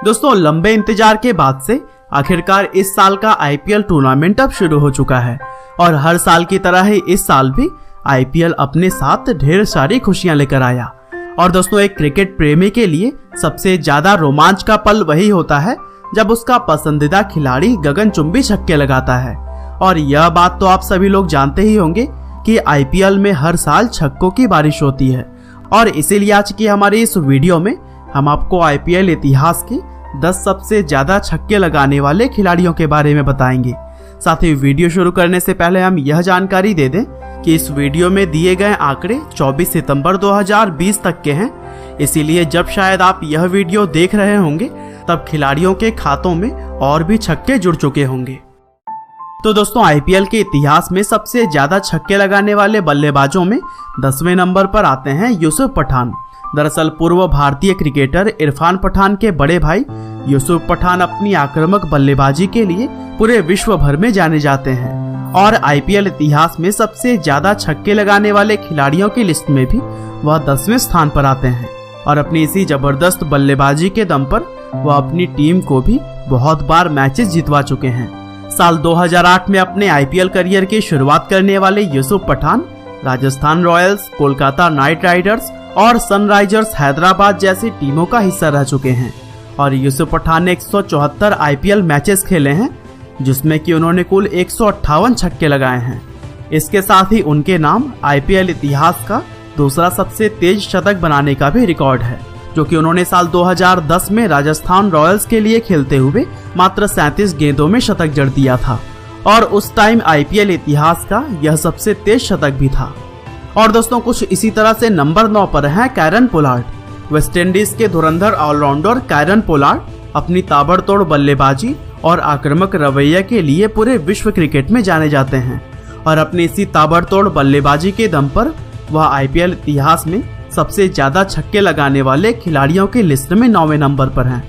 दोस्तों लंबे इंतजार के बाद से आखिरकार इस साल का आईपीएल टूर्नामेंट अब शुरू हो चुका है और हर साल की तरह ही इस साल भी आईपीएल अपने साथ ढेर सारी खुशियां लेकर आया। और दोस्तों एक क्रिकेट प्रेमी के लिए सबसे ज्यादा रोमांच का पल वही होता है जब उसका पसंदीदा खिलाड़ी गगनचुंबी छक्के लगाता है। और यह बात तो आप सभी लोग जानते ही होंगे कि आईपीएल में हर साल छक्कों की बारिश होती है और इसीलिए आज की हमारी इस वीडियो में हम आपको आईपीएल इतिहास के 10 सबसे ज्यादा छक्के लगाने वाले खिलाड़ियों के बारे में बताएंगे। साथ ही वीडियो शुरू करने से पहले हम यह जानकारी दे दें कि इस वीडियो में दिए गए आंकड़े 24 सितंबर 2020 तक के हैं, इसीलिए जब शायद आप यह वीडियो देख रहे होंगे तब खिलाड़ियों के खातों में और भी छक्के जुड़ चुके होंगे। तो दोस्तों आईपीएल के इतिहास में सबसे ज्यादा छक्के लगाने वाले बल्लेबाजों में 10वें नंबर पर आते हैं यूसुफ पठान। दरअसल पूर्व भारतीय क्रिकेटर इरफान पठान के बड़े भाई यूसुफ पठान अपनी आक्रामक बल्लेबाजी के लिए पूरे विश्व भर में जाने जाते हैं और आईपीएल इतिहास में सबसे ज्यादा छक्के लगाने वाले खिलाड़ियों की लिस्ट में भी वह 10वें स्थान पर आते हैं। और अपनी इसी जबरदस्त बल्लेबाजी के दम पर वह अपनी टीम को भी बहुत बार मैचेस जितवा चुके हैं। साल 2008 में अपने आईपीएल करियर की शुरुआत करने वाले Yusuf Pathan Rajasthan Royals, Kolkata Knight Riders और सनराइजर्स हैदराबाद जैसी टीमों का हिस्सा रह चुके हैं। और यूसुफ पठान ने 174 आईपीएल मैचेस खेले हैं जिसमें कि उन्होंने कुल 158 छक्के लगाए हैं। इसके साथ ही उनके नाम आईपीएल इतिहास का दूसरा सबसे तेज शतक बनाने का भी रिकॉर्ड है, जो कि उन्होंने साल 2010 में राजस्थान रॉयल्स के लिए खेलते हुए मात्र 37 गेंदों में शतक जड़ दिया था और उस टाइम आईपीएल इतिहास का यह सबसे तेज शतक भी था। और दोस्तों कुछ इसी तरह से नंबर 9 पर है कैरन पोलार्ड। वेस्टइंडीज के धुरंधर ऑलराउंडर कैरन पोलार्ड अपनी ताबड़तोड़ बल्लेबाजी और आक्रामक रवैये के लिए पूरे विश्व क्रिकेट में जाने जाते हैं और अपनी इसी ताबड़तोड़ बल्लेबाजी के दम पर वह आईपीएल इतिहास में सबसे ज्यादा छक्के लगाने वाले खिलाड़ियों की लिस्ट में 9वें नंबर पर हैं।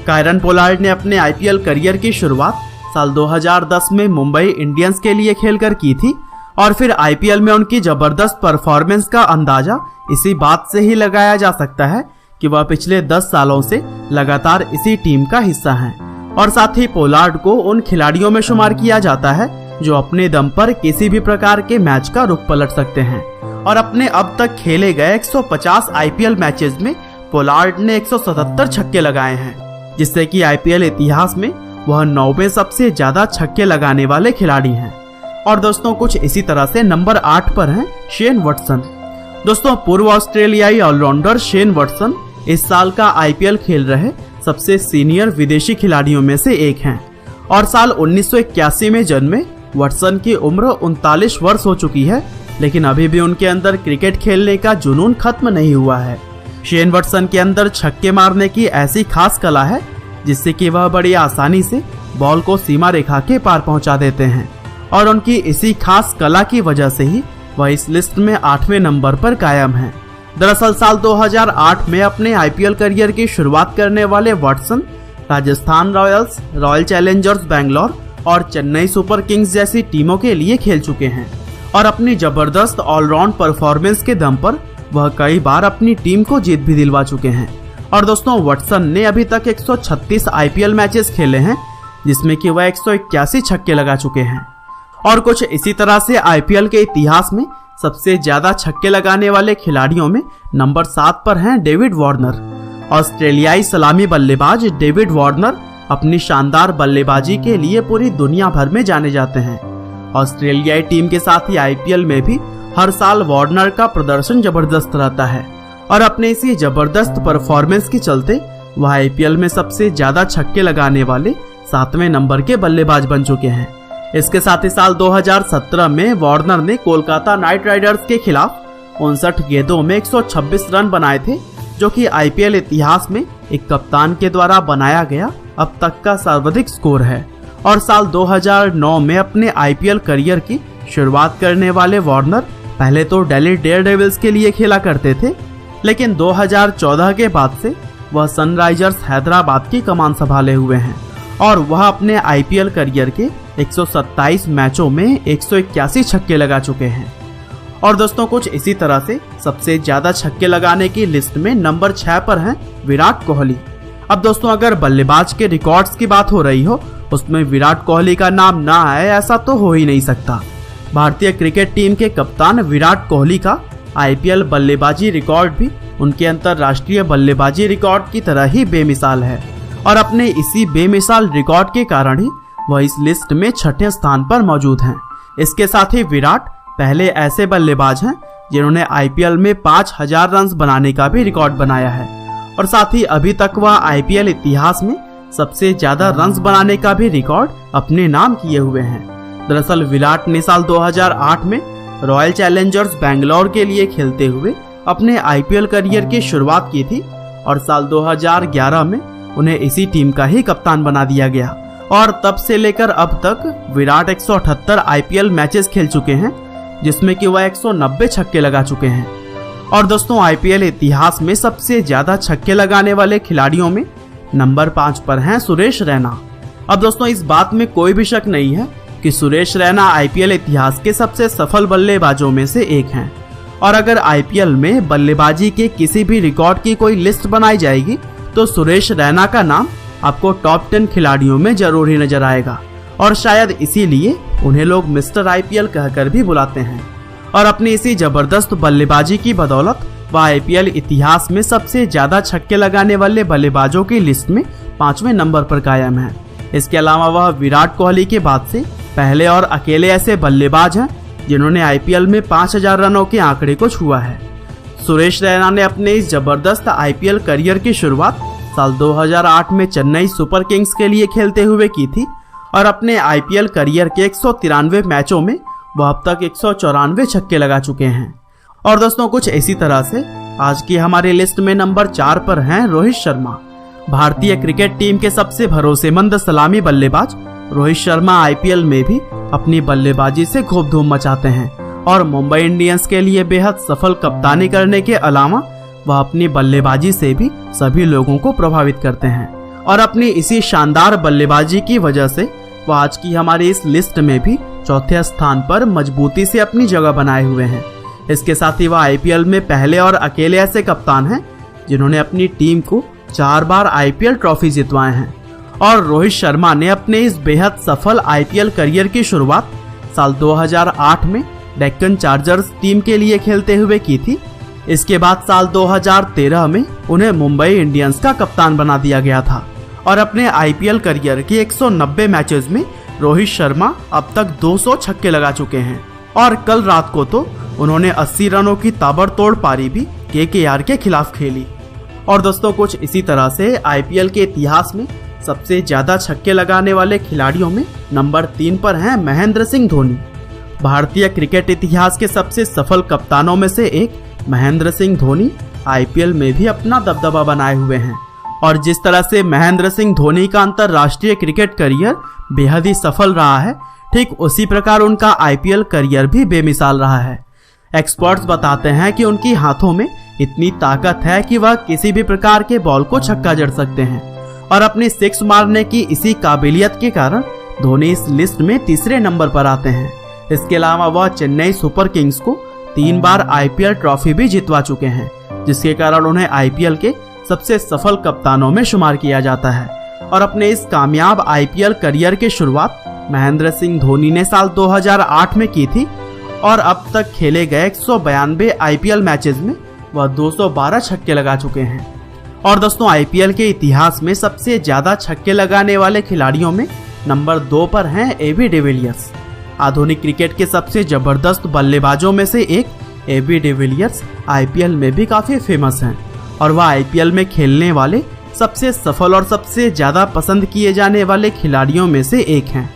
कैरन पोलार्ड ने अपने आईपीएल करियर की शुरुआत साल 2010 में मुंबई इंडियंस के लिए खेलकर की थी और फिर आईपीएल में उनकी जबरदस्त परफॉर्मेंस का अंदाजा इसी बात से ही लगाया जा सकता है कि वह पिछले 10 सालों से लगातार इसी टीम का हिस्सा हैं। और साथ ही पोलार्ड को उन खिलाड़ियों में शुमार किया जाता है जो अपने दम पर किसी भी प्रकार के मैच का रुख पलट सकते हैं। और अपने अब तक खेले गए 150 आईपीएल मैचेस में पोलार्ड ने 177 छक्के लगाए हैं, जिससे कि आईपीएल इतिहास में वह 9वें सबसे ज्यादा छक्के लगाने वाले खिलाड़ी हैं। और दोस्तों कुछ इसी तरह से नंबर 8 पर हैं शेन वॉटसन। दोस्तों पूर्व ऑस्ट्रेलियाई ऑलराउंडर शेन वॉटसन इस साल का आईपीएल खेल रहे सबसे सीनियर विदेशी खिलाड़ियों में से एक हैं और साल 1981 में जन्मे वॉटसन की उम्र 39 वर्ष हो चुकी है, लेकिन अभी भी उनके अंदर क्रिकेट खेलने का जुनून खत्म नहीं हुआ है। शेन वॉटसन के अंदर छक्के मारने की ऐसी खास कला है जिससे कि वह बड़ी आसानी से बॉल को सीमा रेखा के पार पहुंचा देते हैं और उनकी इसी खास कला की वजह से ही वह इस लिस्ट में 8वें नंबर पर कायम हैं। दरअसल साल 2008 में अपने आईपीएल करियर की शुरुआत करने वाले Watson Rajasthan Royals, royal Challengers Bangalore और चेन्नई सुपर किंग्स जैसी टीमों के लिए खेल चुके हैं और अपनी जबरदस्त ऑलराउंड परफॉर्मेंस के दम पर वह कई बार अपनी टीम को जीत भी दिलवा चुके हैं। और दोस्तों वॉटसन ने अभी तक 136 आईपीएल मैचेस खेले हैं जिसमें कि वह 181 छक्के लगा चुके हैं। और कुछ इसी तरह से आईपीएल के इतिहास में सबसे ज्यादा छक्के लगाने वाले खिलाड़ियों में नंबर 7 पर हैं डेविड वार्नर। ऑस्ट्रेलियाई सलामी बल्लेबाज डेविड वार्नर अपनी शानदार बल्लेबाजी के लिए पूरी दुनिया भर में जाने जाते हैं। ऑस्ट्रेलियाई टीम के साथ ही आईपीएल में भी हर साल वार्नर का प्रदर्शन जबरदस्त रहता है और अपने इसी जबरदस्त परफॉर्मेंस के चलते वह आईपीएल में सबसे ज्यादा छक्के लगाने वाले 7वें नंबर के बल्लेबाज बन चुके हैं। इसके साथ ही साल 2017 में वार्नर ने कोलकाता नाइट राइडर्स के खिलाफ 59 गेंदों में 126 रन बनाए थे, जो कि आईपीएल इतिहास में एक कप्तान के द्वारा बनाया गया अब तक का सर्वाधिक स्कोर है। और साल 2009 में अपने आईपीएल करियर की शुरुआत करने वाले वार्नर पहले तो दिल्ली डेयरडेविल्स के लिए खेला करते थे, लेकिन 2014 के बाद से वह सनराइजर्स हैदराबाद की कमान संभाले हुए हैं और वह अपने आईपीएल करियर के 127 मैचों में 181 छक्के लगा चुके हैं। और दोस्तों कुछ इसी तरह से सबसे ज्यादा छक्के लगाने की लिस्ट में नंबर 6 पर हैं विराट कोहली। अब दोस्तों अगर बल्लेबाज के रिकॉर्ड्स की बात हो रही हो उसमें विराट कोहली का नाम ना आए ऐसा तो हो ही नहीं सकता। भारतीय क्रिकेट टीम के कप्तान विराट कोहली का आईपीएल बल्लेबाजी रिकॉर्ड भी उनके अंतर्राष्ट्रीय बल्लेबाजी रिकॉर्ड की तरह ही बेमिसाल है और अपने इसी बेमिसाल रिकॉर्ड के कारण ही वह इस लिस्ट में 6ठे स्थान पर मौजूद हैं। इसके साथ ही विराट पहले ऐसे बल्लेबाज हैं जिन्होंने आईपीएल में 5000 रन बनाने का भी रिकॉर्ड बनाया है और साथ ही अभी तक वह आईपीएल इतिहास में सबसे ज्यादा रन्स बनाने का भी रिकॉर्ड अपने नाम किए हुए हैं। दरअसल विराट ने साल 2008 में रॉयल चैलेंजर्स बेंगलोर के लिए खेलते हुए अपने आईपीएल करियर की शुरुआत की थी और साल 2011 में उन्हें इसी टीम का ही कप्तान बना दिया गया और तब से लेकर अब तक विराट 178 आईपीएल मैचेस खेल चुके हैं जिसमें कि वह 190 छक्के लगा चुके हैं। और दोस्तों आईपीएल इतिहास में सबसे ज्यादा छक्के लगाने वाले खिलाड़ियों में नंबर 5 पर हैं सुरेश रैना। अब दोस्तों इस बात में कोई भी शक नहीं है कि सुरेश रैना आईपीएल इतिहास के सबसे सफल बल्लेबाजों में से एक हैं और अगर आईपीएल में बल्लेबाजी के किसी भी रिकॉर्ड की कोई लिस्ट बनाई जाएगी तो सुरेश रैना का नाम आपको टॉप 10 खिलाड़ियों में जरूर ही नजर आएगा और शायद इसीलिए उन्हें लोग मिस्टर आईपीएल कहकर भी बुलाते हैं। और अपनी इसी जबरदस्त बल्लेबाजी की बदौलत वह आईपीएल इतिहास में सबसे ज्यादा छक्के लगाने वाले बल्लेबाजों की लिस्ट में 5वें नंबर पर कायम है। इसके अलावा वह विराट कोहली के बाद से पहले और अकेले ऐसे बल्लेबाज हैं जिन्होंने आईपीएल में 5000 रनों के आंकड़े को छुआ है। सुरेश रैना ने अपने इस जबरदस्त आईपीएल करियर की शुरुआत साल 2008 में चेन्नई सुपर किंग्स के लिए खेलते हुए की थी और अपने आईपीएल करियर के 193 मैचों में वह अब तक 194 छक्के लगा चुके हैं। और दोस्तों कुछ इसी तरह से आज की हमारी लिस्ट में नंबर 4 पर हैं रोहित शर्मा। भारतीय क्रिकेट टीम के सबसे भरोसेमंद सलामी बल्लेबाज रोहित शर्मा आईपीएल में भी अपनी बल्लेबाजी से खूब धूम मचाते हैं और मुंबई इंडियंस के लिए बेहद सफल कप्तानी करने के अलावा वह अपनी बल्लेबाजी से भी सभी लोगों को प्रभावित करते हैं और अपनी इसी शानदार बल्लेबाजी की वजह से वह आज की हमारी इस लिस्ट में भी 4थे स्थान पर मजबूती से अपनी जगह बनाए हुए हैं। इसके साथ ही वह आईपीएल में पहले और अकेले ऐसे कप्तान हैं जिन्होंने अपनी टीम को 4 बार आईपीएल ट्रॉफी जितवाए हैं। और रोहित शर्मा ने अपने इस बेहद सफल आईपीएल करियर की शुरुआत साल 2008 में डेक्कन चार्जर्स टीम के लिए खेलते हुए की थी। इसके बाद साल 2013 में उन्हें मुंबई इंडियंस का कप्तान बना दिया गया था और अपने आईपीएल करियर के 190 मैचेस में रोहित शर्मा अब तक 200 छक्के लगा चुके हैं और कल रात को तो उन्होंने 80 रनों की ताबड़तोड़ पारी भी केकेआर के खिलाफ खेली। और दोस्तों कुछ इसी तरह से आईपीएल के इतिहास में सबसे ज्यादा छक्के लगाने वाले खिलाड़ियों में नंबर 3 पर हैं महेंद्र सिंह धोनी। भारतीय क्रिकेट इतिहास के सबसे सफल कप्तानों में से एक महेंद्र सिंह धोनी आईपीएल में भी अपना दबदबा बनाए हुए हैं और जिस तरह से महेंद्र सिंह धोनी का अंतर्राष्ट्रीय क्रिकेट करियर बेहद ही सफल रहा है ठीक उसी प्रकार उनका आईपीएल करियर भी बेमिसाल रहा है। एक्सपर्ट्स बताते हैं कि उनकी हाथों में इतनी ताकत है कि वह किसी भी प्रकार के बॉल को छक्का जड़ सकते हैं और अपनी 6 मारने की इसी काबिलियत के कारण धोनी इस लिस्ट में 3रे नंबर पर आते हैं। इसके अलावा वह चेन्नई सुपर किंग्स को 3 बार आईपीएल ट्रॉफी भी जितवा चुके हैं जिसके कारण उन्हें आईपीएल के सबसे सफल कप्तानों में शुमार किया जाता है। और अपने इस कामयाब आईपीएल करियर की शुरुआत महेंद्र सिंह धोनी ने साल 2008 में की थी और अब तक खेले गए 192 आईपीएल मैचेस में वह 212 छक्के लगा चुके हैं। और दोस्तों आईपीएल के इतिहास में सबसे ज्यादा छक्के लगाने वाले खिलाड़ियों में नंबर 2 पर हैं एबी डिविलियर्स। आधुनिक क्रिकेट के सबसे जबरदस्त बल्लेबाजों में से एक एबी डिविलियर्स आईपीएल में भी काफी फेमस हैं और वह आईपीएल में खेलने वाले सबसे सफल और सबसे ज्यादा पसंद किए जाने वाले खिलाड़ियों में से एक हैं।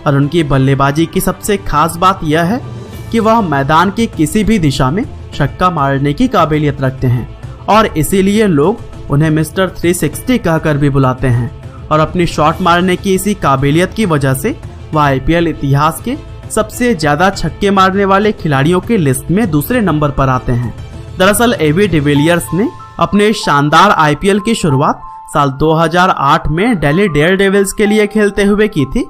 और उनकी बल्लेबाजी की सबसे खास बात यह है कि वह मैदान की किसी भी दिशा में छक्का मारने की काबिलियत रखते हैं और इसीलिए लोग उन्हें मिस्टर 360 कहकर भी बुलाते हैं। और अपनी शॉट मारने की इसी काबिलियत की वजह से वह आईपीएल इतिहास के सबसे ज्यादा छक्के मारने वाले खिलाड़ियों की लिस्ट में 2रे नंबर पर आते हैं। दरअसल एबी डिविलियर्स ने अपने शानदार आईपीएल की शुरुआत साल 2008 में दिल्ली डेयरडेविल्स के लिए खेलते हुए की थी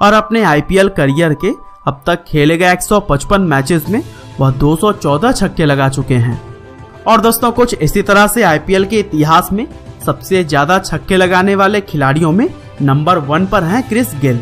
और अपने आईपीएल करियर के अब तक खेले गए 155 मैचेस में वह 214 छक्के लगा चुके हैं। और दोस्तों कुछ इसी तरह से आईपीएल के इतिहास में सबसे ज्यादा छक्के लगाने वाले खिलाड़ियों में नंबर 1 पर हैं क्रिस गेल।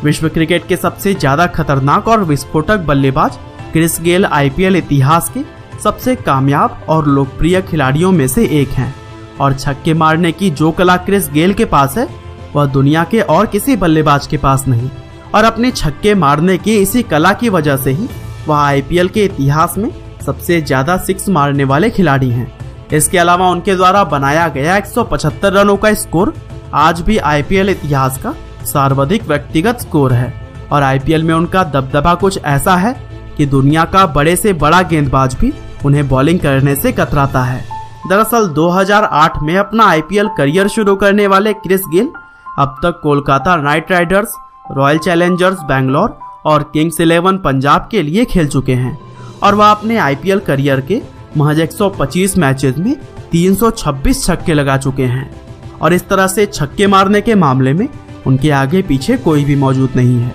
विश्व क्रिकेट के सबसे ज्यादा खतरनाक और विस्फोटक बल्लेबाज क्रिस गेल आईपीएल इतिहास के सबसे कामयाब और लोकप्रिय खिलाड़ियों में से एक हैं और छक्के मारने की जो कला क्रिस गेल के पास है वह दुनिया के और किसी बल्लेबाज के पास नहीं, और अपने छक्के मारने की इसी कला की वजह से ही वह आईपीएल के इतिहास में सबसे ज्यादा सिक्स मारने वाले खिलाड़ी हैं। इसके अलावा उनके द्वारा बनाया गया 175 रनों का स्कोर आज भी आईपीएल इतिहास का सर्वाधिक व्यक्तिगत स्कोर है और आईपीएल में उनका दबदबा कुछ ऐसा है कि दुनिया का बड़े से बड़ा गेंदबाज भी उन्हें बॉलिंग करने से कतराता है। दरअसल 2008 में अपना आईपीएल करियर शुरू करने वाले क्रिस गेल अब तक Kolkata Knight Riders, royal Challengers Bangalore और किंग्स 11 पंजाब के लिए खेल चुके हैं और वह अपने आईपीएल करियर के महज 125 मैचेस में 326 छक्के लगा चुके हैं और इस तरह से छक्के मारने के मामले में उनके आगे पीछे कोई भी मौजूद नहीं है।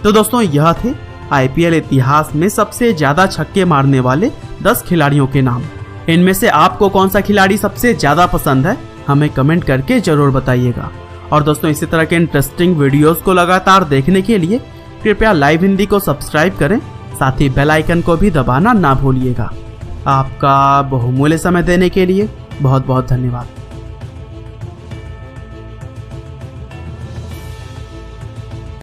तो दोस्तों, यह थे आईपीएल इतिहास में सबसे ज्यादा छक्के मारने वाले 10 खिलाड़ियों के नाम। इनमें से आपको कौन सा खिलाड़ी सबसे ज्यादा पसंद है, हमें कमेंट करके जरूर बताइएगा। और दोस्तों, इसी तरह के इंटरेस्टिंग वीडियोस को लगातार देखने के लिए कृपया लाइव हिंदी को सब्सक्राइब करें, साथ ही बेल आइकन को भी दबाना ना भूलिएगा। आपका बहुमूल्य समय देने के लिए बहुत बहुत धन्यवाद।